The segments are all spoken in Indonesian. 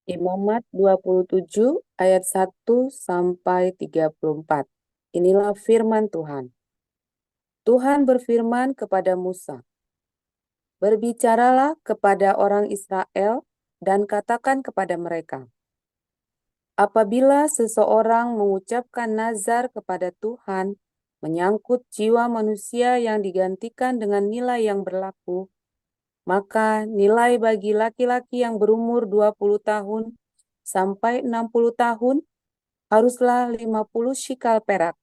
Imamat 27 ayat 1 sampai 34. Inilah firman Tuhan. Tuhan berfirman kepada Musa, "Berbicaralah kepada orang Israel dan katakan kepada mereka, apabila seseorang mengucapkan nazar kepada Tuhan menyangkut jiwa manusia yang digantikan dengan nilai yang berlaku, maka nilai bagi laki-laki yang berumur 20 tahun sampai 60 tahun haruslah 50 shikal perak,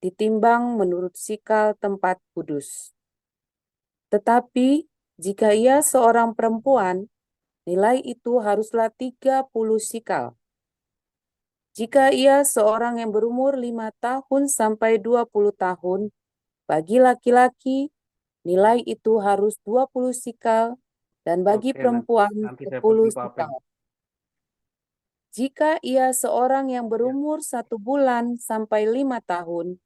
ditimbang menurut shikal tempat kudus. Tetapi jika ia seorang perempuan, nilai itu haruslah 30 shikal. Jika ia seorang yang berumur 5 tahun sampai 20 tahun, bagi laki-laki nilai itu harus 20 shikal dan bagi Oke, perempuan nanti saya 10 potong Pak Apeng. shikal. Jika ia seorang yang Ya, berumur 1 bulan sampai 5 tahun,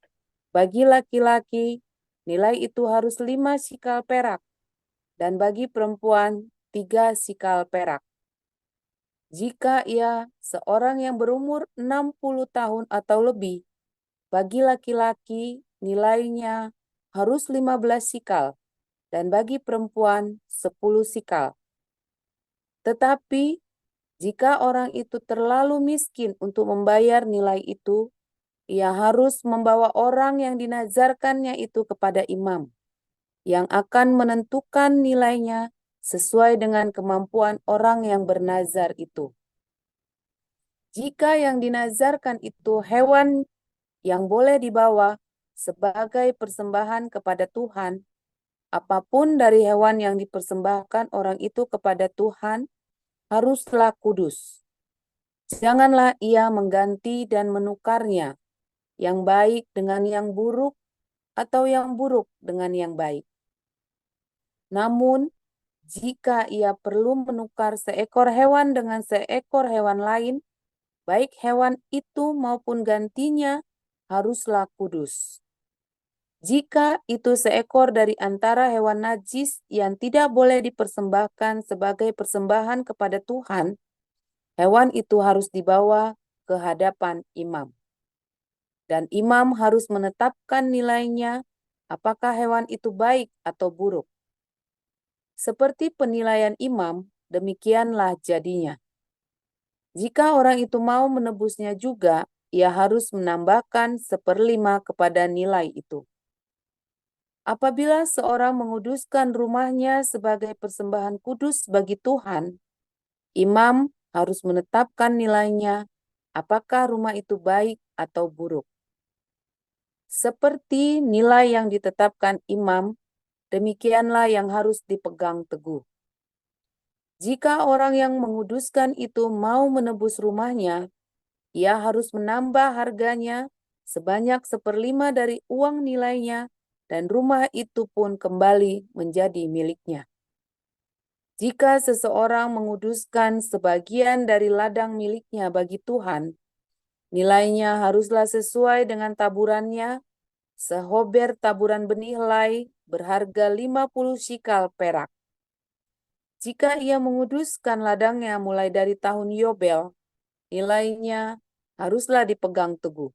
bagi laki-laki nilai itu harus 5 shikal perak dan bagi perempuan 3 shikal perak. Jika ia seorang yang berumur 60 tahun atau lebih, bagi laki-laki nilainya harus 15 shikal dan bagi perempuan 10 shikal. Tetapi jika orang itu terlalu miskin untuk membayar nilai itu, ia harus membawa orang yang dinazarkannya itu kepada imam, yang akan menentukan nilainya sesuai dengan kemampuan orang yang bernazar itu. Jika yang dinazarkan itu hewan yang boleh dibawa sebagai persembahan kepada Tuhan, apapun dari hewan yang dipersembahkan orang itu kepada Tuhan haruslah kudus. Janganlah ia mengganti dan menukarnya, yang baik dengan yang buruk atau yang buruk dengan yang baik. Namun, jika ia perlu menukar seekor hewan dengan seekor hewan lain, baik hewan itu maupun gantinya haruslah kudus. Jika itu seekor dari antara hewan najis yang tidak boleh dipersembahkan sebagai persembahan kepada Tuhan, hewan itu harus dibawa ke hadapan imam. Dan imam harus menetapkan nilainya, apakah hewan itu baik atau buruk. Seperti penilaian imam, demikianlah jadinya. Jika orang itu mau menebusnya juga, ia harus menambahkan 1/5 kepada nilai itu. Apabila seorang menguduskan rumahnya sebagai persembahan kudus bagi Tuhan, imam harus menetapkan nilainya, apakah rumah itu baik atau buruk. Seperti nilai yang ditetapkan imam, demikianlah yang harus dipegang teguh. Jika orang yang menguduskan itu mau menebus rumahnya, ia harus menambah harganya sebanyak 1/5 dari uang nilainya, dan rumah itu pun kembali menjadi miliknya. Jika seseorang menguduskan sebagian dari ladang miliknya bagi Tuhan, nilainya haruslah sesuai dengan taburannya, sehober taburan benih helai berharga 50 shikal perak. Jika ia menguduskan ladangnya mulai dari tahun Yobel, nilainya haruslah dipegang teguh.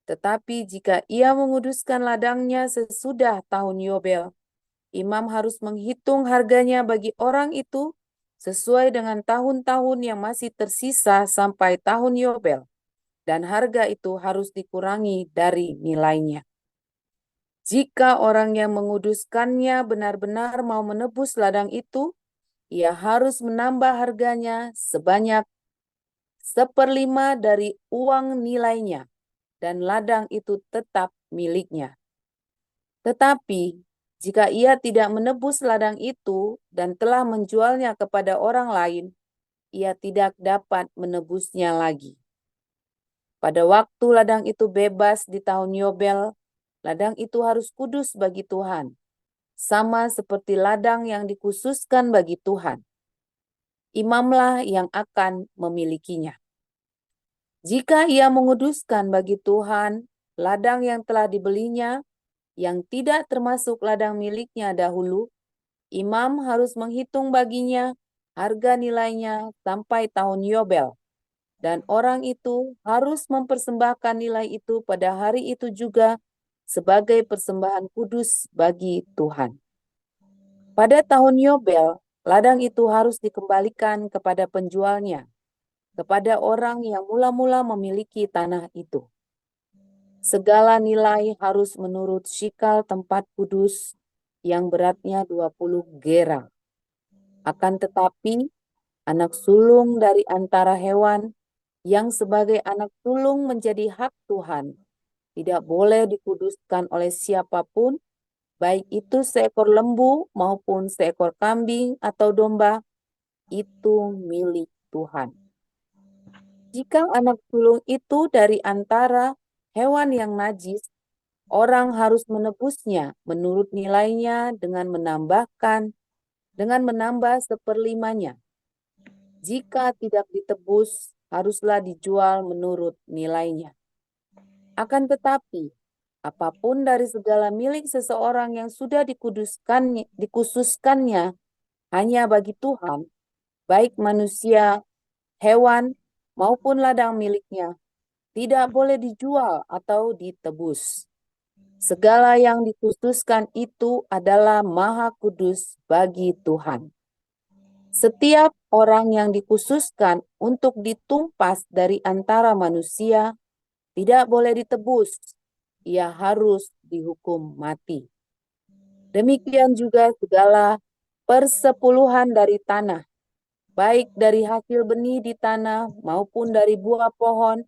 Tetapi jika ia menguduskan ladangnya sesudah tahun Yobel, imam harus menghitung harganya bagi orang itu sesuai dengan tahun-tahun yang masih tersisa sampai tahun Yobel, dan harga itu harus dikurangi dari nilainya. Jika orang yang menguduskannya benar-benar mau menebus ladang itu, ia harus menambah harganya sebanyak 1/5 dari uang nilainya, dan ladang itu tetap miliknya. Tetapi, jika ia tidak menebus ladang itu dan telah menjualnya kepada orang lain, ia tidak dapat menebusnya lagi. Pada waktu ladang itu bebas di tahun Yobel, ladang itu harus kudus bagi Tuhan, sama seperti ladang yang dikhususkan bagi Tuhan. Imamlah yang akan memilikinya. Jika ia menguduskan bagi Tuhan ladang yang telah dibelinya, yang tidak termasuk ladang miliknya dahulu, imam harus menghitung baginya harga nilainya sampai tahun Yobel, dan orang itu harus mempersembahkan nilai itu pada hari itu juga sebagai persembahan kudus bagi Tuhan. Pada tahun Yobel, ladang itu harus dikembalikan kepada penjualnya, kepada orang yang mula-mula memiliki tanah itu. Segala nilai harus menurut shikal tempat kudus yang beratnya 20 gera. Akan tetapi, anak sulung dari antara hewan yang sebagai anak sulung menjadi hak Tuhan tidak boleh dikuduskan oleh siapapun, baik itu seekor lembu maupun seekor kambing atau domba, itu milik Tuhan. Jika anak sulung itu dari antara hewan yang najis, orang harus menebusnya menurut nilainya dengan menambah seperlimanya. Jika tidak ditebus, haruslah dijual menurut nilainya. Akan tetapi, apapun dari segala milik seseorang yang sudah dikhususkannya hanya bagi Tuhan, baik manusia, hewan, maupun ladang miliknya, tidak boleh dijual atau ditebus. Segala yang dikhususkan itu adalah maha kudus bagi Tuhan. Setiap orang yang dikhususkan untuk ditumpas dari antara manusia tidak boleh ditebus. Ia harus dihukum mati. Demikian juga segala persepuluhan dari tanah, baik dari hasil benih di tanah maupun dari buah pohon,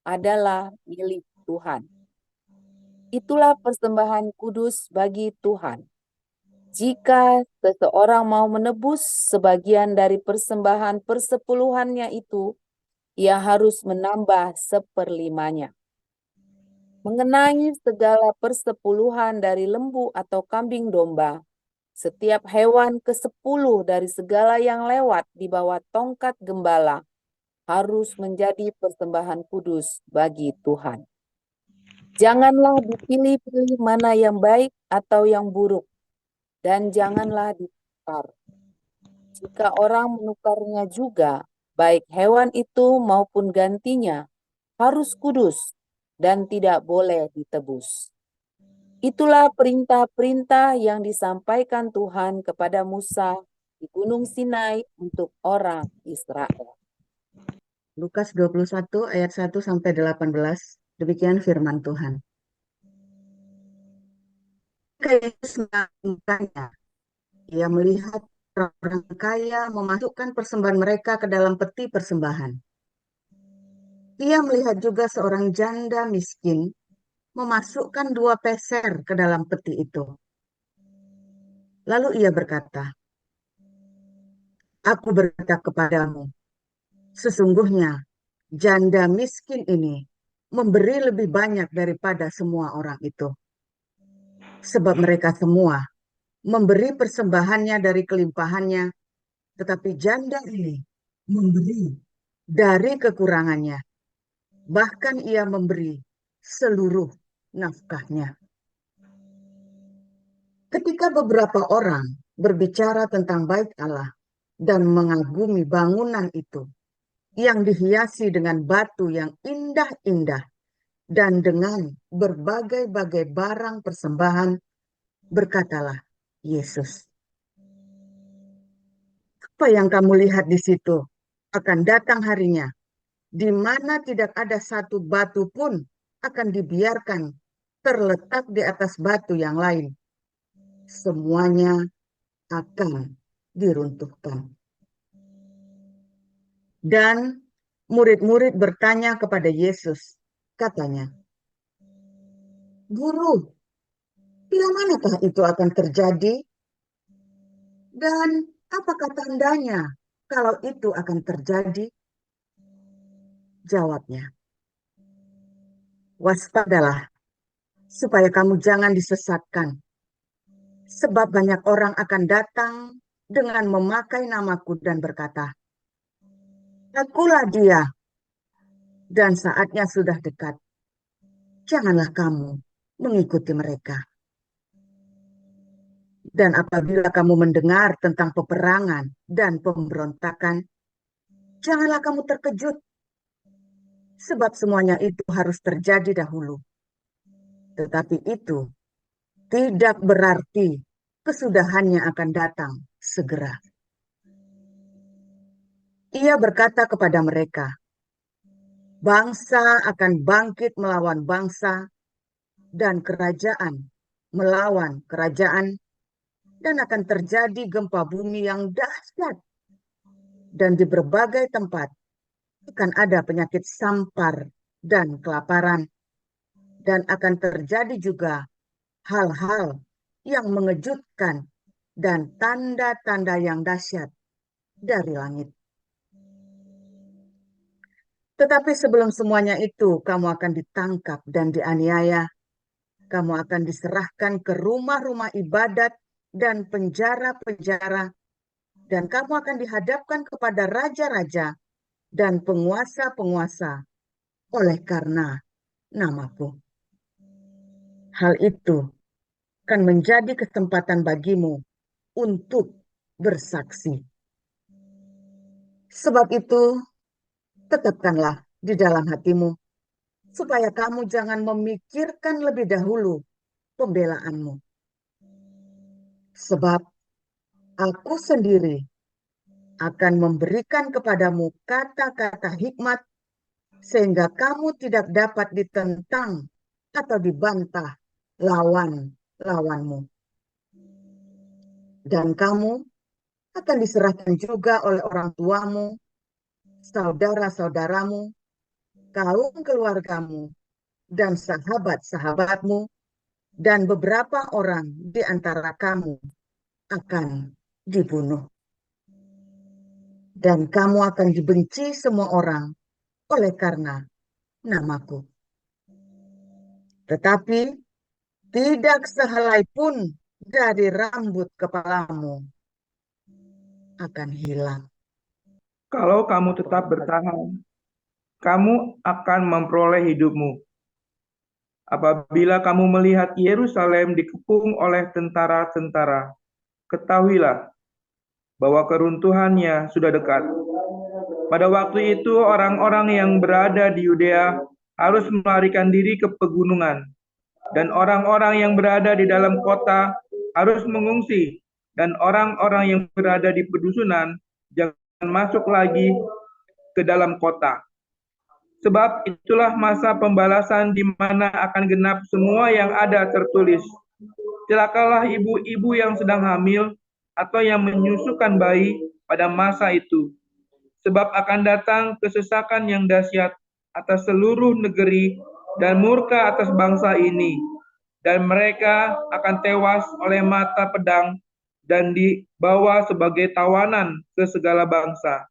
adalah milik Tuhan. Itulah persembahan kudus bagi Tuhan. Jika seseorang mau menebus sebagian dari persembahan persepuluhannya itu, ia harus menambah seperlimanya. Mengenai segala persepuluhan dari lembu atau kambing domba, setiap hewan ke-10 dari segala yang lewat di bawah tongkat gembala harus menjadi persembahan kudus bagi Tuhan. Janganlah dipilih-pilih mana yang baik atau yang buruk, dan janganlah ditukar. Jika orang menukarnya juga, baik hewan itu maupun gantinya, harus kudus dan tidak boleh ditebus. Itulah perintah-perintah yang disampaikan Tuhan kepada Musa di Gunung Sinai untuk orang Israel. Lukas 21 ayat 1 sampai 18. Demikian firman Tuhan. Ketika Yesus melakukannya, ia melihat orang kaya memasukkan persembahan mereka ke dalam peti persembahan. Ia melihat juga seorang janda miskin memasukkan 2 peser ke dalam peti itu. Lalu ia berkata, "Aku berkata kepadamu, sesungguhnya janda miskin ini memberi lebih banyak daripada semua orang itu. Sebab mereka semua memberi persembahannya dari kelimpahannya, tetapi janda ini memberi dari kekurangannya. Bahkan ia memberi seluruh nafkahnya." Ketika beberapa orang berbicara tentang bait Allah dan mengagumi bangunan itu yang dihiasi dengan batu yang indah-indah dan dengan berbagai-bagai barang persembahan, berkatalah Yesus, "Apa yang kamu lihat di situ? Akan datang harinya, di mana tidak ada satu batu pun akan dibiarkan terletak di atas batu yang lain. Semuanya akan diruntuhkan." Dan murid-murid bertanya kepada Yesus, katanya, "Guru, bila manakah itu akan terjadi? Dan apakah tandanya kalau itu akan terjadi?" Jawabnya, "Waspadalah, supaya kamu jangan disesatkan. Sebab banyak orang akan datang dengan memakai namaku dan berkata, 'Akulah dia,' dan saatnya sudah dekat. Janganlah kamu mengikuti mereka." Dan apabila kamu mendengar tentang peperangan dan pemberontakan, janganlah kamu terkejut, sebab semuanya itu harus terjadi dahulu. Tetapi itu tidak berarti kesudahannya akan datang segera. Ia berkata kepada mereka, bangsa akan bangkit melawan bangsa dan kerajaan melawan kerajaan, dan akan terjadi gempa bumi yang dahsyat. Dan di berbagai tempat akan ada penyakit sampar dan kelaparan, dan akan terjadi juga hal-hal yang mengejutkan dan tanda-tanda yang dahsyat dari langit. Tetapi sebelum semuanya itu, kamu akan ditangkap dan dianiaya. Kamu akan diserahkan ke rumah-rumah ibadat dan penjara-penjara, dan kamu akan dihadapkan kepada raja-raja dan penguasa-penguasa oleh karena namaku. Hal itu akan menjadi kesempatan bagimu untuk bersaksi. Sebab itu, tetapkanlah di dalam hatimu, supaya kamu jangan memikirkan lebih dahulu pembelaanmu. Sebab aku sendiri akan memberikan kepadamu kata-kata hikmat, sehingga kamu tidak dapat ditentang atau dibantah lawan-lawanmu. Dan kamu akan diserahkan juga oleh orang tuamu, saudara-saudaramu, kaum keluargamu, dan sahabat-sahabatmu, dan beberapa orang di antara kamu akan dibunuh. Dan kamu akan dibenci semua orang oleh karena namaku. Tetapi tidak sehelai pun dari rambut kepalamu akan hilang. Kalau kamu tetap bertahan, kamu akan memperoleh hidupmu. Apabila kamu melihat Yerusalem dikepung oleh tentara-tentara, ketahuilah bahwa keruntuhannya sudah dekat. Pada waktu itu orang-orang yang berada di Yudea harus melarikan diri ke pegunungan, dan orang-orang yang berada di dalam kota harus mengungsi, dan orang-orang yang berada di pedusunan jangan masuk lagi ke dalam kota. Sebab itulah masa pembalasan di mana akan genap semua yang ada tertulis. Celakalah ibu-ibu yang sedang hamil atau yang menyusukan bayi pada masa itu. Sebab akan datang kesesakan yang dahsyat atas seluruh negeri dan murka atas bangsa ini. Dan mereka akan tewas oleh mata pedang dan dibawa sebagai tawanan ke segala bangsa.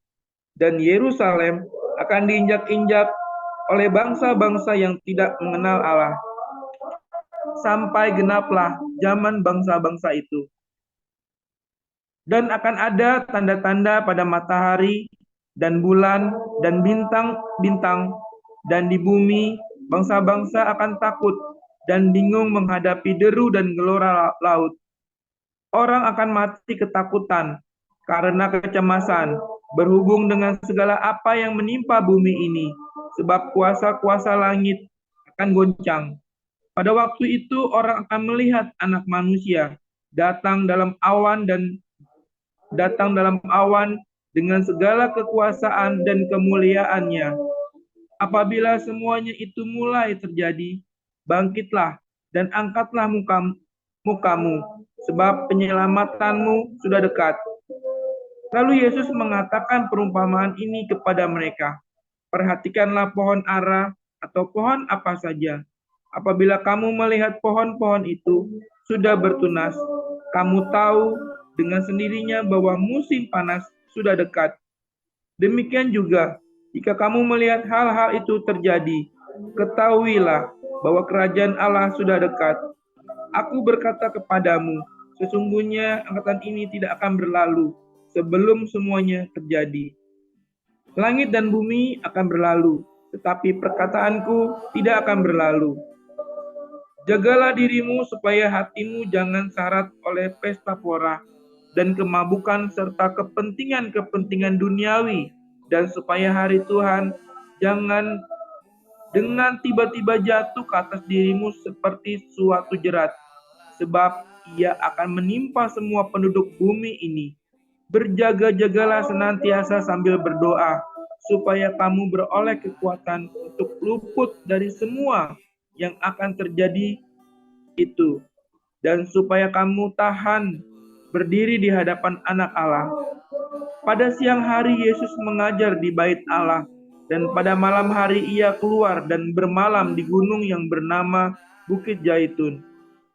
Dan Yerusalem akan diinjak-injak oleh bangsa-bangsa yang tidak mengenal Allah, sampai genaplah zaman bangsa-bangsa itu. Dan akan ada tanda-tanda pada matahari dan bulan dan bintang-bintang, dan di bumi bangsa-bangsa akan takut dan bingung menghadapi deru dan gelora laut. Orang akan mati ketakutan karena kecemasan berhubung dengan segala apa yang menimpa bumi ini, sebab kuasa-kuasa langit akan goncang. Pada waktu itu orang akan melihat Anak Manusia datang dalam awan dengan segala kekuasaan dan kemuliaannya. Apabila semuanya itu mulai terjadi, bangkitlah dan angkatlah mukamu, sebab penyelamatanmu sudah dekat. Lalu Yesus mengatakan perumpamaan ini kepada mereka. Perhatikanlah pohon ara atau pohon apa saja. Apabila kamu melihat pohon-pohon itu sudah bertunas, kamu tahu dengan sendirinya bahwa musim panas sudah dekat. Demikian juga, jika kamu melihat hal-hal itu terjadi, ketahuilah bahwa kerajaan Allah sudah dekat. Aku berkata kepadamu, sesungguhnya angkatan ini tidak akan berlalu sebelum semuanya terjadi. Langit dan bumi akan berlalu, tetapi perkataanku tidak akan berlalu. Jagalah dirimu supaya hatimu jangan syarat oleh pesta pora dan kemabukan serta kepentingan-kepentingan duniawi, dan supaya hari Tuhan jangan dengan tiba-tiba jatuh ke atas dirimu seperti suatu jerat, sebab ia akan menimpa semua penduduk bumi ini. Berjaga-jagalah senantiasa sambil berdoa, supaya kamu beroleh kekuatan untuk luput dari semua yang akan terjadi itu, dan supaya kamu tahan berdiri di hadapan Anak Allah. Pada siang hari Yesus mengajar di bait Allah, dan pada malam hari ia keluar dan bermalam di gunung yang bernama Bukit Zaitun.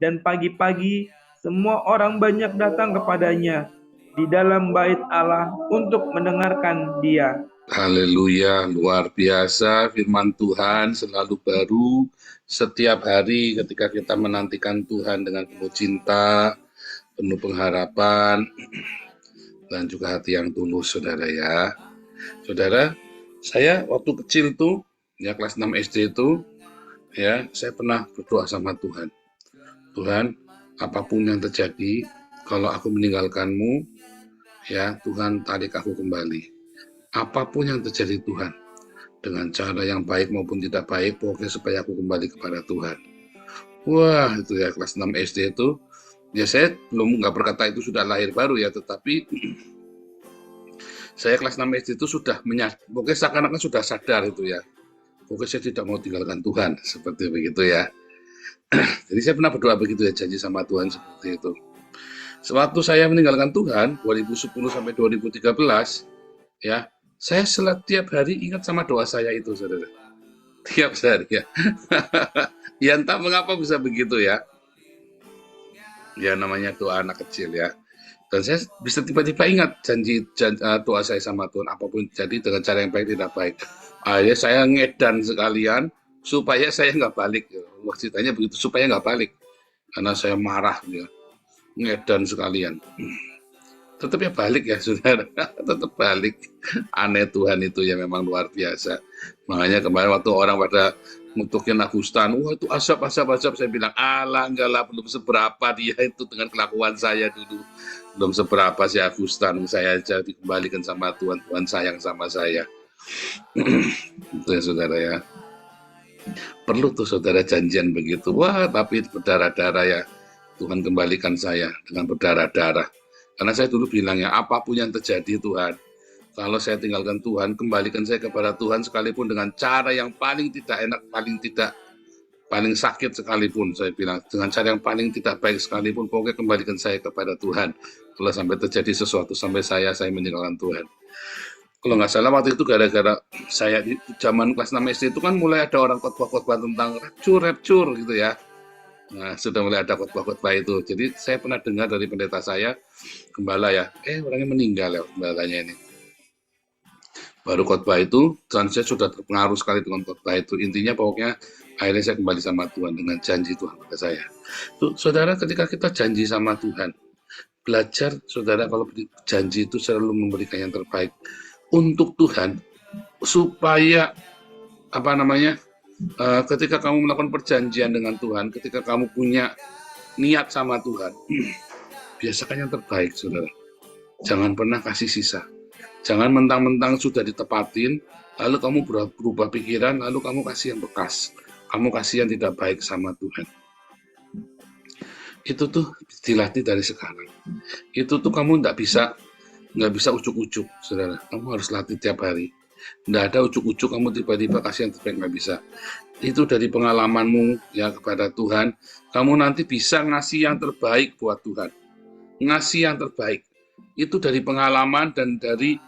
Dan pagi-pagi semua orang banyak datang kepadanya di dalam bait Allah untuk mendengarkan dia. Haleluya, luar biasa. Firman Tuhan selalu baru setiap hari ketika kita menantikan Tuhan dengan penuh cinta, penuh pengharapan, dan juga hati yang tulus, saudara ya. Saudara, saya waktu kecil tuh, ya kelas 6 SD itu, ya saya pernah berdoa sama Tuhan. Tuhan, apapun yang terjadi, kalau aku meninggalkanmu, ya Tuhan tarik aku kembali. Apapun yang terjadi Tuhan, dengan cara yang baik maupun tidak baik, pokoknya supaya aku kembali kepada Tuhan. Wah, itu ya kelas 6 SD itu, ya saya belum nggak berkata itu sudah lahir baru ya, tetapi saya kelas 6 SD itu sudah pokoknya seakan-akan sudah sadar itu ya. Pokoknya saya tidak mau tinggalkan Tuhan, seperti begitu ya. Jadi saya pernah berdoa begitu ya, janji sama Tuhan seperti itu. Sewaktu saya meninggalkan Tuhan, 2010 sampai 2013, ya, saya setiap hari ingat sama doa saya itu, saudara. Tiap hari ya. Ya entah mengapa bisa begitu ya. Ya namanya doa anak kecil ya. Dan saya bisa tiba-tiba ingat janji doa saya sama Tuhan, apapun jadi dengan cara yang baik tidak baik. Akhirnya saya ngedan sekalian supaya saya nggak balik. Wah, ceritanya begitu, supaya nggak balik. Karena saya marah ya. Ngedan sekalian. Tetap ya balik ya saudara, tetap balik. Aneh Tuhan itu ya, memang luar biasa. Makanya kemarin waktu orang pada ngutukin Agustan, wah itu asap, saya bilang, alah enggak lah, belum seberapa dia itu dengan kelakuan saya dulu. Belum seberapa si Agustan, saya aja dikembalikan sama Tuhan, Tuhan sayang sama saya. Itu ya saudara ya. Perlu tuh saudara janjian begitu, wah tapi berdarah-darah ya, Tuhan kembalikan saya dengan berdarah-darah. Karena saya dulu bilang ya, apapun yang terjadi Tuhan, kalau saya tinggalkan Tuhan, kembalikan saya kepada Tuhan sekalipun dengan cara yang paling tidak enak, paling sakit sekalipun, saya bilang, dengan cara yang paling tidak baik sekalipun, pokoknya kembalikan saya kepada Tuhan. Kalau sampai terjadi sesuatu sampai saya meninggalkan Tuhan. Kalau nggak salah waktu itu gara-gara saya di zaman kelas 6 SD itu kan mulai ada orang khotbah-khotbah tentang rapture gitu ya. Nah, sudah mulai ada khotbah-khotbah itu. Jadi saya pernah dengar dari pendeta saya, gembala ya, orangnya meninggal ya gembalanya ini. Baru khotbah itu, dan saya sudah terpengaruh sekali dengan khotbah itu. Intinya pokoknya akhirnya saya kembali sama Tuhan dengan janji Tuhan pada saya. Tuh, saudara, ketika kita janji sama Tuhan, belajar saudara kalau janji itu selalu memberikan yang terbaik untuk Tuhan, supaya ketika kamu melakukan perjanjian dengan Tuhan, ketika kamu punya niat sama Tuhan, biasakan yang terbaik, saudara. Jangan pernah kasih sisa. Jangan mentang-mentang sudah ditepatin, lalu kamu berubah pikiran, lalu kamu kasih yang bekas. Kamu kasih yang tidak baik sama Tuhan. Itu tuh dilatih dari sekarang. Itu tuh kamu nggak bisa ujuk-ujuk, saudara. Kamu harus latih tiap hari. Nggak ada ujuk-ujuk kamu tiba-tiba kasih yang terbaik, nggak bisa. Itu dari pengalamanmu ya kepada Tuhan, kamu nanti bisa ngasih yang terbaik buat Tuhan. Ngasih yang terbaik. Itu dari pengalaman dan dari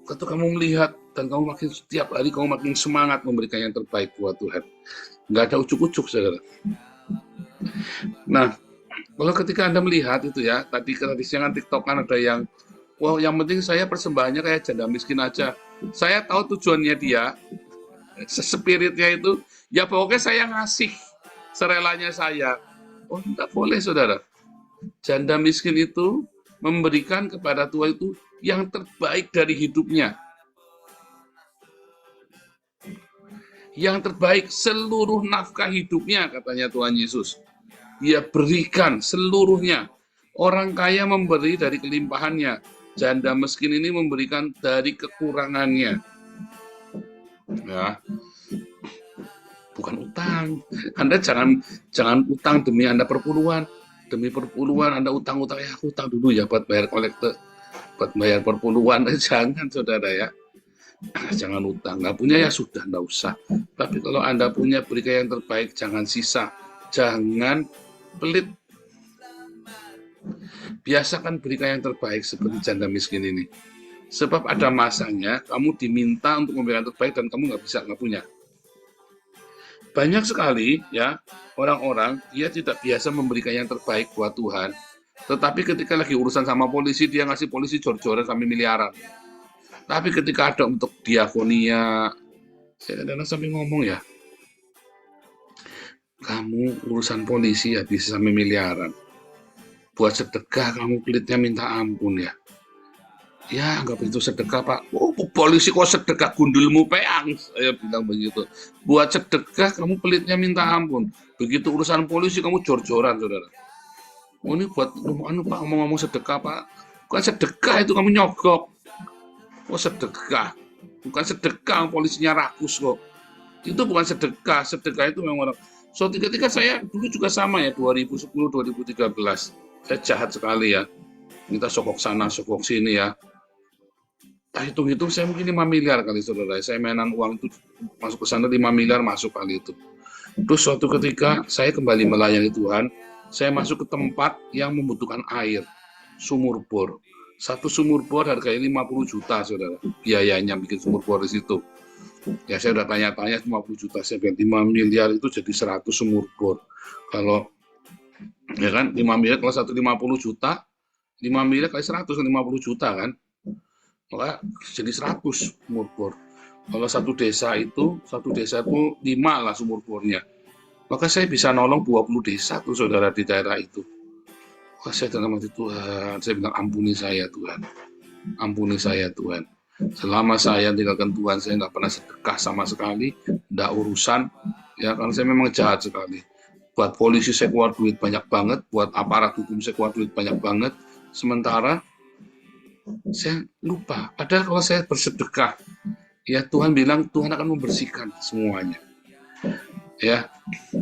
ketika kamu melihat dan kamu makin setiap hari kamu makin semangat memberikan yang terbaik buat Tuhan. Nggak ada ujuk-ujuk, saudara. Nah, kalau ketika Anda melihat itu ya, tadi siang TikTok kan ada yang, wah yang penting saya persembahannya kayak janda miskin aja. Saya tahu tujuannya dia, spiritnya itu, ya pokoknya saya ngasih serelanya saya. Oh, tidak boleh saudara. Janda miskin itu memberikan kepada Tuhan itu yang terbaik dari hidupnya. yang terbaik seluruh nafkah hidupnya, katanya Tuhan Yesus. Dia berikan seluruhnya. Orang kaya memberi dari kelimpahannya. Janda miskin ini memberikan dari kekurangannya. Ya, bukan utang. Anda jangan utang demi Anda perpuluhan. Demi perpuluhan Anda utang-utang, ya aku utang dulu ya buat bayar kolektor, buat bayar perpuluhan. Jangan, saudara ya. Jangan utang. Nggak punya ya sudah, nggak usah. Tapi kalau Anda punya, berikan yang terbaik. Jangan sisa. Jangan pelit. Biasakan berikan yang terbaik seperti janda miskin ini. Sebab ada masanya kamu diminta untuk memberikan yang terbaik dan kamu nggak punya. Banyak sekali ya orang-orang dia tidak biasa memberikan yang terbaik buat Tuhan. Tetapi ketika lagi urusan sama polisi, dia ngasih polisi jor-joran sampai miliaran. Tapi ketika ada untuk diakonia, saya kadang sampai ngomong ya, kamu urusan polisi ya bisa sampai miliaran. Buat sedekah kamu pelitnya minta ampun ya. Ya, anggap itu sedekah, Pak. Oh, polisi kok sedekah, gundulmu peang. Saya bilang begitu. Buat sedekah kamu pelitnya minta ampun. Begitu urusan polisi kamu jor-joran, saudara. Oh, ini buat Pak, ngomong-ngomong sedekah, Pak. Bukan sedekah itu, kamu nyogok. Oh, sedekah. Bukan sedekah, polisinya rakus kok. Itu bukan sedekah. Sedekah itu memang orang. So, ketika saya dulu juga sama ya, 2010, 2013. Saya jahat sekali ya. Minta sokok sana, sokok sini ya. Hitung-hitung saya mungkin 5 miliar kali, saudara. Saya mainan uang itu masuk ke sana 5 miliar masuk kali itu. Terus suatu ketika saya kembali melayani Tuhan, saya masuk ke tempat yang membutuhkan air, sumur bor. Satu sumur bor harganya 50 juta, saudara. Biayanya bikin sumur bor di situ. Ya saya udah tanya-tanya 50 juta, saya bilang 5 miliar itu jadi 100 sumur bor. Kalau ya kan 5 miliar kalau 150 juta, 5 miliar kali 150 juta kan. Maka jadi 100 sumur bor. Kalau satu desa itu 5 lah sumur bornya. Maka saya bisa nolong 20 desa tuh, saudara, di daerah itu. Wah, saya dalam hati Tuhan, saya bilang ampuni saya Tuhan. Ampuni saya Tuhan. Selama saya tinggalkan Tuhan, saya nggak pernah sedekah sama sekali, nggak urusan, ya karena saya memang jahat sekali. Buat polisi saya keluar duit banyak banget, buat aparat hukum saya keluar duit banyak banget, sementara saya lupa. Padahal kalau saya bersedekah, ya Tuhan bilang Tuhan akan membersihkan semuanya. Ya,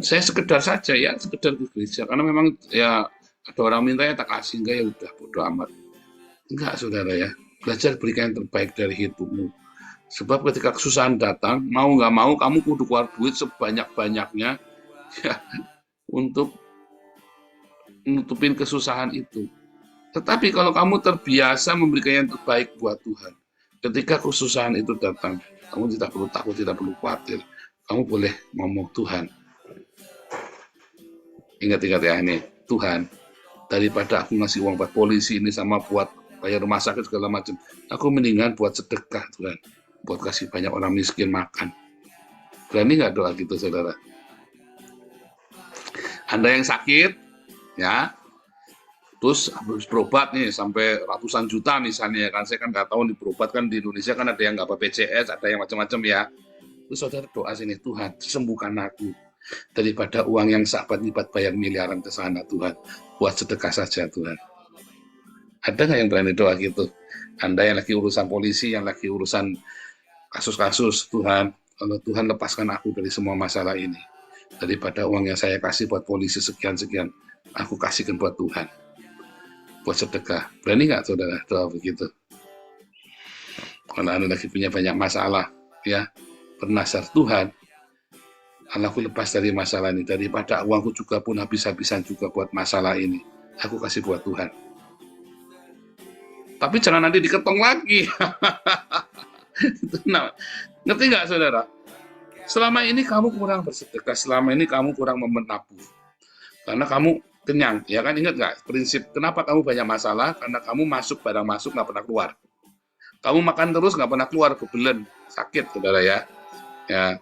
saya sekedar saja ya, sekedar ke gereja, karena memang ya ada orang minta ya tak kasih, enggak ya udah bodo amat. Enggak, saudara ya, belajar berikan yang terbaik dari hidupmu. Sebab ketika kesusahan datang, mau nggak mau kamu kudu keluar duit sebanyak-banyaknya ya, untuk menutupin kesusahan itu. Tetapi kalau kamu terbiasa memberikan yang terbaik buat Tuhan, ketika kesusahan itu datang, kamu tidak perlu takut, tidak perlu khawatir. Kamu boleh ngomong, Tuhan, ingat-ingat ya ini, Tuhan, daripada aku ngasih uang buat polisi ini sama buat bayar rumah sakit segala macam, aku mendingan buat sedekah, Tuhan, buat kasih banyak orang miskin makan. Berani nggak doa gitu, saudara? Anda yang sakit, ya, terus harus berobat nih sampai ratusan juta misalnya, kan saya kan nggak tahu nih, berobat kan di Indonesia kan ada yang nggak BPJS, ada yang macam-macam ya. Terus saudara doa sini, Tuhan sembuhkan aku daripada uang yang sahabat lipat bayar miliaran ke sana, Tuhan, buat sedekah saja, Tuhan. Ada nggak yang berani doa gitu? Anda yang lagi urusan polisi, yang lagi urusan kasus-kasus, Tuhan, kalau Tuhan lepaskan aku dari semua masalah ini, daripada uang yang saya kasih buat polisi sekian-sekian, aku kasihkan buat Tuhan, buat sedekah. Berani nggak, saudara, doa begitu? Kalau Anda lagi punya banyak masalah, ya, bernasar, Tuhan, aku lepas dari masalah ini, daripada uangku juga pun habis-habisan juga buat masalah ini, aku kasih buat Tuhan. Tapi jangan nanti diketong lagi. Nah, ngerti nggak, saudara? Selama ini kamu kurang bersedekah, selama ini kamu kurang menabur, karena kamu kenyang, ya kan? Ingat nggak prinsip kenapa kamu banyak masalah? Karena kamu masuk barang masuk nggak pernah keluar. Kamu makan terus nggak pernah keluar, kebelen, sakit, saudara ya. Ya,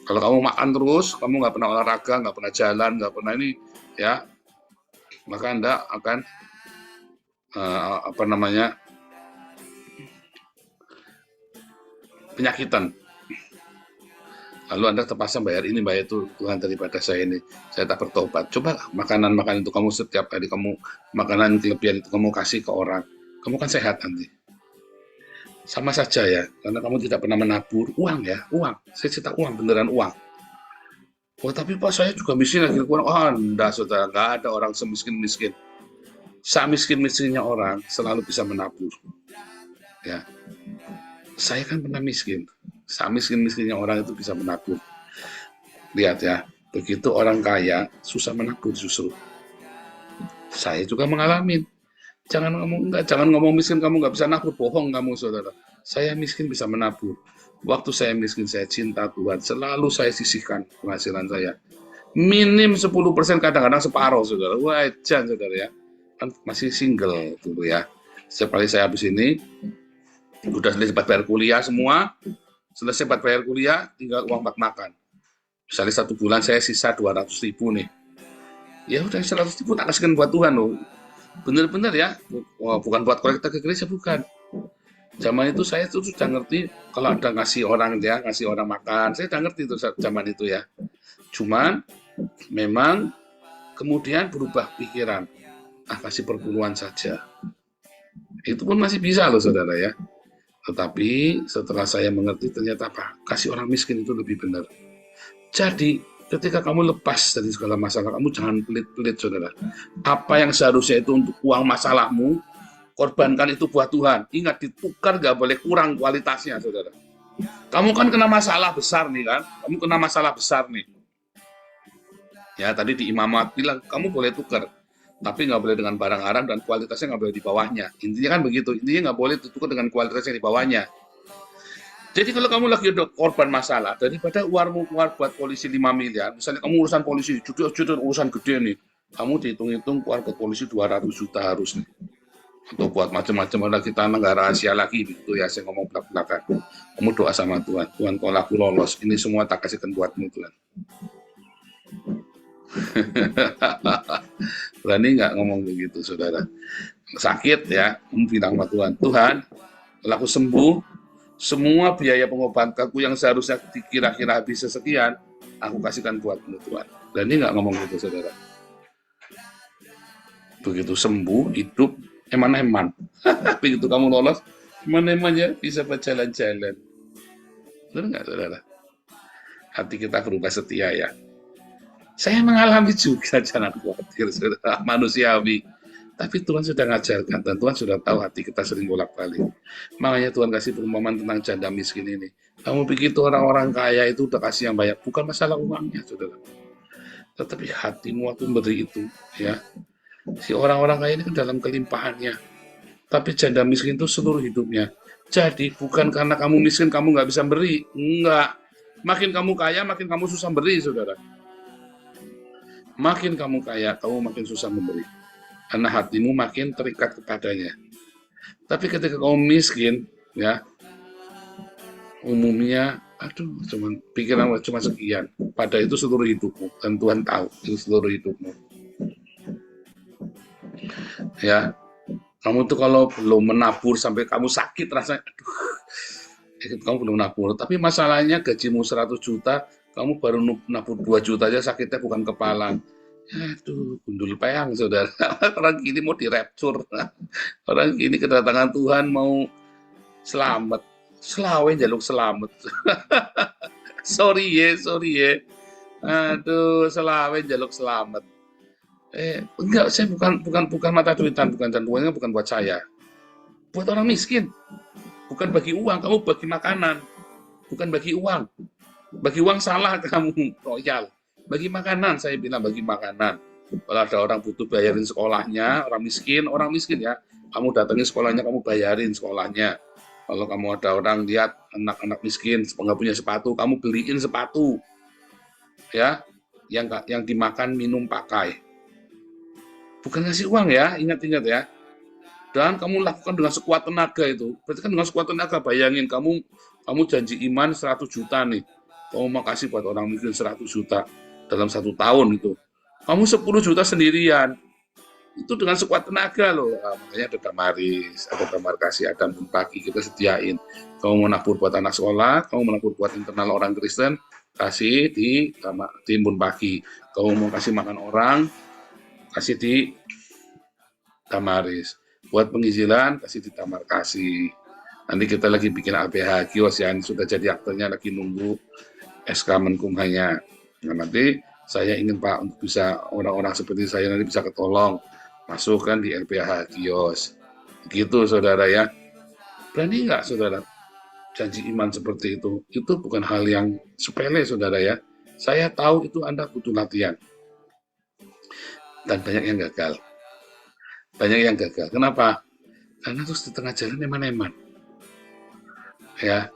kalau kamu makan terus, kamu nggak pernah olahraga, nggak pernah jalan, nggak pernah ini, ya, maka Anda akan penyakitan. Lalu Anda terpaksa bayar ini, bayar itu, Tuhan daripada saya ini, saya tak bertobat. Coba makanan-makanan itu kamu setiap kali kamu makanan kelebihan itu kamu kasih ke orang, kamu kan sehat nanti. Sama saja ya, karena kamu tidak pernah menabur uang ya, uang. Saya cerita uang, beneran uang. Oh tapi Pak saya juga miskin lagi kurang. Oh enggak saudara, enggak ada orang semiskin-miskin. Semiskin-miskinnya orang selalu bisa menabur. Ya, saya kan pernah miskin. Semiskin-miskinnya orang itu bisa menabur. Lihat ya, begitu orang kaya susah menabur justru. Saya juga mengalami. Jangan ngomong miskin kamu nggak bisa nabur, bohong kamu saudara. Saya miskin bisa menabur. Waktu saya miskin saya cinta Tuhan, selalu saya sisihkan penghasilan saya. Minim 10%, kadang-kadang separuh saudara. Wajar saudara ya. Kan masih single dulu ya. Setiap kali saya habis ini udah selesai bayar kuliah semua, selesai bayar kuliah, tinggal uang buat makan. Misalnya 1 bulan saya sisa 200.000 nih. Ya udah 100.000 tak kasihkan buat Tuhan loh. Bener-bener ya, bukan buat kolektor ke gereja, bukan. Zaman itu saya tuh sudah ngerti kalau ada ngasih orang ya, ngasih orang makan, saya udah ngerti itu zaman itu ya. Cuman memang kemudian berubah pikiran, kasih perpuluhan saja. Itu pun masih bisa loh saudara ya. Tetapi setelah saya mengerti ternyata kasih orang miskin itu lebih benar. Jadi ketika kamu lepas dari segala masalah, kamu jangan pelit-pelit saudara. Apa yang seharusnya itu untuk uang masalahmu, korbankan itu buat Tuhan. Ingat, ditukar gak boleh kurang kualitasnya saudara. Kamu kan kena masalah besar nih kan, kamu kena masalah besar nih. Ya tadi di imamat bilang kamu boleh tukar, tapi nggak boleh dengan barang haram dan kualitasnya nggak boleh di bawahnya. Intinya kan begitu, intinya nggak boleh ditukar dengan kualitasnya di bawahnya. Jadi kalau kamu lagi ada korban masalah, daripada uangmu keluar buat polisi 5 miliar, misalnya kamu urusan polisi, judul urusan gede nih, kamu dihitung-hitung keluar ke polisi 200 juta harus nih. Atau buat macam-macam, ada kita nggak rahasia lagi, gitu ya, saya ngomong belak-belakan. Kamu doa sama Tuhan, Tuhan kalau aku lolos, ini semua tak kasihkan buatmu Tuhan. Berani nggak ngomong begitu saudara? Sakit ya, kamu bilang sama Tuhan, Tuhan kalau aku sembuh, semua biaya pengobatanku yang seharusnya kira-kira bisa sekian, aku kasihkan buatmu Tuhan. Berani nggak ngomong gitu saudara? Begitu sembuh, hidup eman-eman. Begitu kamu lolos, eman-eman ya, bisa berjalan-jalan. Benar nggak saudara? Hati kita berubah setia ya. Saya mengalami juga, jangan khawatir, saudara, manusiawi. Tapi Tuhan sudah ngajarkan, dan Tuhan sudah tahu hati kita sering bolak-balik. Makanya Tuhan kasih perumpamaan tentang janda miskin ini. Kamu pikir itu orang-orang kaya itu udah kasih yang banyak, bukan masalah uangnya, saudara. Tetapi hatimu waktu memberi itu, ya. Si orang-orang kaya ini kan dalam kelimpahannya. Tapi janda miskin itu seluruh hidupnya. Jadi bukan karena kamu miskin kamu nggak bisa beri, enggak. Makin kamu kaya, makin kamu susah beri, saudara. Makin kamu kaya, kamu makin susah memberi. Karena hatimu makin terikat kepadanya. Tapi ketika kamu miskin, ya, umumnya, pikiran cuma sekian. Pada itu seluruh hidupmu. Dan Tuhan tahu itu seluruh hidupmu. Ya, kamu tuh kalau belum menabur sampai kamu sakit rasanya, kamu belum menabur. Tapi masalahnya gajimu 100 juta, kamu baru nabur 2 juta aja sakitnya bukan kepala. Aduh, gundul peyang saudara. Orang gini mau dirapture. Orang gini kedatangan Tuhan mau selamat. Selawe jaluk selamat. sorry ya. Aduh, selawe jaluk selamat. Enggak, saya bukan mata duitan, bukan, dan uangnya bukan buat saya. Buat orang miskin. Bukan bagi uang, kamu bagi makanan. Bukan bagi uang. Bagi uang salah kamu, royal. Bagi makanan, saya bilang bagi makanan. Kalau ada orang butuh bayarin sekolahnya, orang miskin ya, kamu datangin sekolahnya, kamu bayarin sekolahnya. Kalau kamu ada orang lihat anak-anak miskin, nggak punya sepatu, kamu beliin sepatu. Ya, yang dimakan, minum, pakai. Bukan ngasih uang ya, ingat-ingat ya. Dan kamu lakukan dengan sekuat tenaga itu. Berarti kan dengan sekuat tenaga, bayangin kamu janji iman 100 juta nih. Kamu mau kasih buat orang miskin 100 juta dalam 1 tahun itu. Kamu 10 juta sendirian. Itu dengan sekuat tenaga loh. Makanya ada damaris, ada damar kasih, ada pagi kita sediain. Kamu mau nabur buat anak sekolah, kamu mau nabur buat internal orang Kristen, kasih di timbun pagi. Kalau mau kasih makan orang, kasih di Tamaris. Buat penginjilan, kasih di Tamar Kasih. Nanti kita lagi bikin APH kios ya, ini sudah jadi aktornya, lagi nunggu SK Menkumhanya. Nah, nanti saya ingin Pak untuk bisa orang-orang seperti saya nanti bisa ketolong masukkan di LPH kios. Gitu saudara ya. Berani nggak saudara janji iman seperti itu? Itu bukan hal yang sepele saudara ya. Saya tahu itu Anda butuh latihan. Dan banyak yang gagal. Banyak yang gagal. Kenapa? Karena terus di tengah jalan eman-eman. Ya,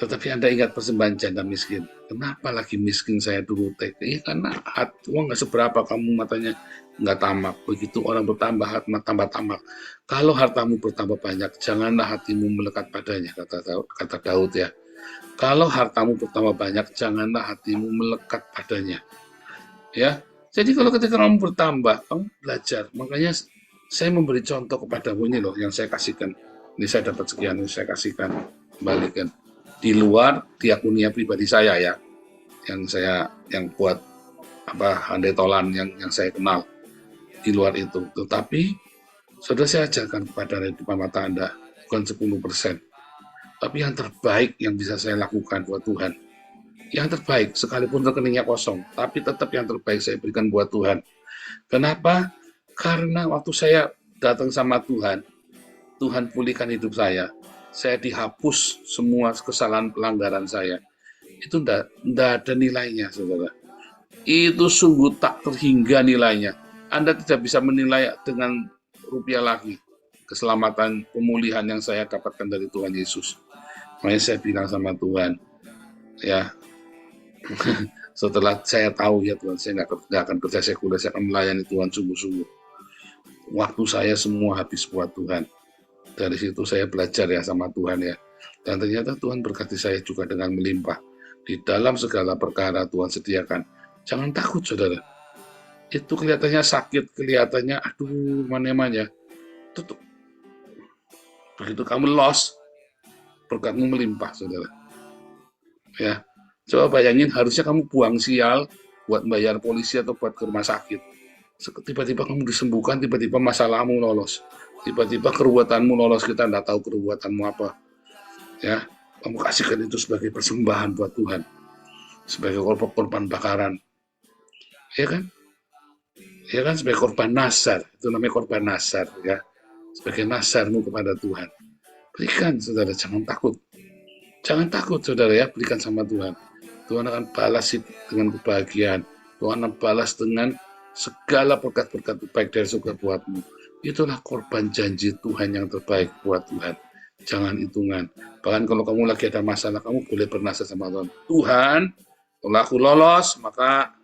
tetapi Anda ingat persembahan janda miskin. Kenapa lagi miskin saya dulu? Ya, karena uang nggak seberapa, kamu matanya nggak tamak. Begitu orang bertambah, tambah tamak. Kalau hartamu bertambah banyak, janganlah hatimu melekat padanya, kata Daud ya. Kalau hartamu bertambah banyak, janganlah hatimu melekat padanya. Ya, jadi kalau ketika kamu bertambah, kamu belajar. Makanya saya memberi contoh kepadamu ini loh, yang saya kasihkan. Ini saya dapat sekian, ini saya kasihkan, kembalikan. Di luar diakunia pribadi saya ya, yang buat handai tolan yang saya kenal di luar itu. Tetapi sudah saya ajarkan kepada di depan mata Anda, bukan 10%, tapi yang terbaik yang bisa saya lakukan buat Tuhan. Yang terbaik, sekalipun rekeningnya kosong, tapi tetap yang terbaik saya berikan buat Tuhan. Kenapa? Karena waktu saya datang sama Tuhan, Tuhan pulihkan hidup saya dihapus semua kesalahan pelanggaran saya. Itu enggak ada nilainya, saudara. Itu sungguh tak terhingga nilainya. Anda tidak bisa menilai dengan rupiah lagi keselamatan, pemulihan yang saya dapatkan dari Tuhan Yesus. Makanya saya bilang sama Tuhan, ya, setelah saya tahu ya Tuhan, saya nggak akan kerja sekuler, saya akan melayani Tuhan sungguh-sungguh. Waktu saya semua habis buat Tuhan. Dari situ saya belajar ya sama Tuhan ya. Dan ternyata Tuhan berkati saya juga dengan melimpah. Di dalam segala perkara Tuhan sediakan. Jangan takut saudara. Itu kelihatannya sakit, kelihatannya aduh mana-mana. Tutup. Begitu kamu lost, berkatmu melimpah saudara. Ya. Coba bayangin, harusnya kamu buang sial buat bayar polisi atau buat ke rumah sakit. Tiba-tiba kamu disembuhkan, tiba-tiba masalahmu lolos. Tiba-tiba keruwetanmu lolos, kita tidak tahu keruwetanmu apa. Ya, kamu kasihkan itu sebagai persembahan buat Tuhan. Sebagai korban bakaran. Ya kan? Ya kan, sebagai korban nasar. Itu namanya korban nasar. Ya. Sebagai nasarmu kepada Tuhan. Berikan, saudara, jangan takut. Jangan takut, saudara ya, berikan sama Tuhan. Tuhan akan balas dengan kebahagiaan. Tuhan akan balas dengan segala berkat-berkat baik dari surga buatmu. Itulah korban janji Tuhan yang terbaik buat Tuhan. Jangan hitungan. Bahkan kalau kamu lagi ada masalah, kamu boleh bernasar sama Tuhan. Tuhan, kalau aku lolos, maka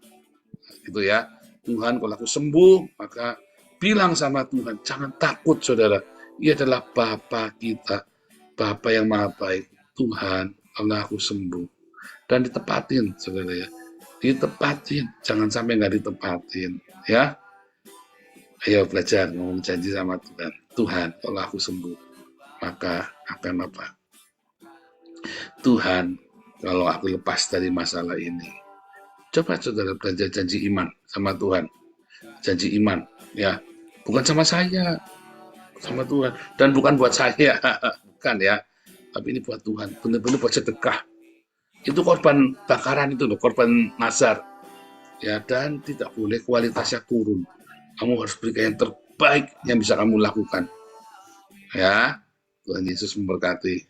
gitu ya. Tuhan, kalau aku sembuh, maka bilang sama Tuhan. Jangan takut, saudara. Ia adalah Bapa kita. Bapa yang maha baik. Tuhan, kalau aku sembuh. Dan ditepatin, saudara ya. Ditepatin. Jangan sampai nggak ditepatin. Ya. Ayo belajar ngomong janji sama Tuhan. Tuhan, kalau aku sembuh, maka akan apa? Tuhan, kalau aku lepas dari masalah ini. Coba saudara belajar janji iman sama Tuhan. Janji iman, ya. Bukan sama saya, sama Tuhan. Dan bukan buat saya, bukan ya. Tapi ini buat Tuhan, benar-benar buat sedekah. Itu korban bakaran itu loh, korban nazar. Ya, dan tidak boleh kualitasnya turun. Kamu harus berikan yang terbaik yang bisa kamu lakukan. Ya, Tuhan Yesus memberkati.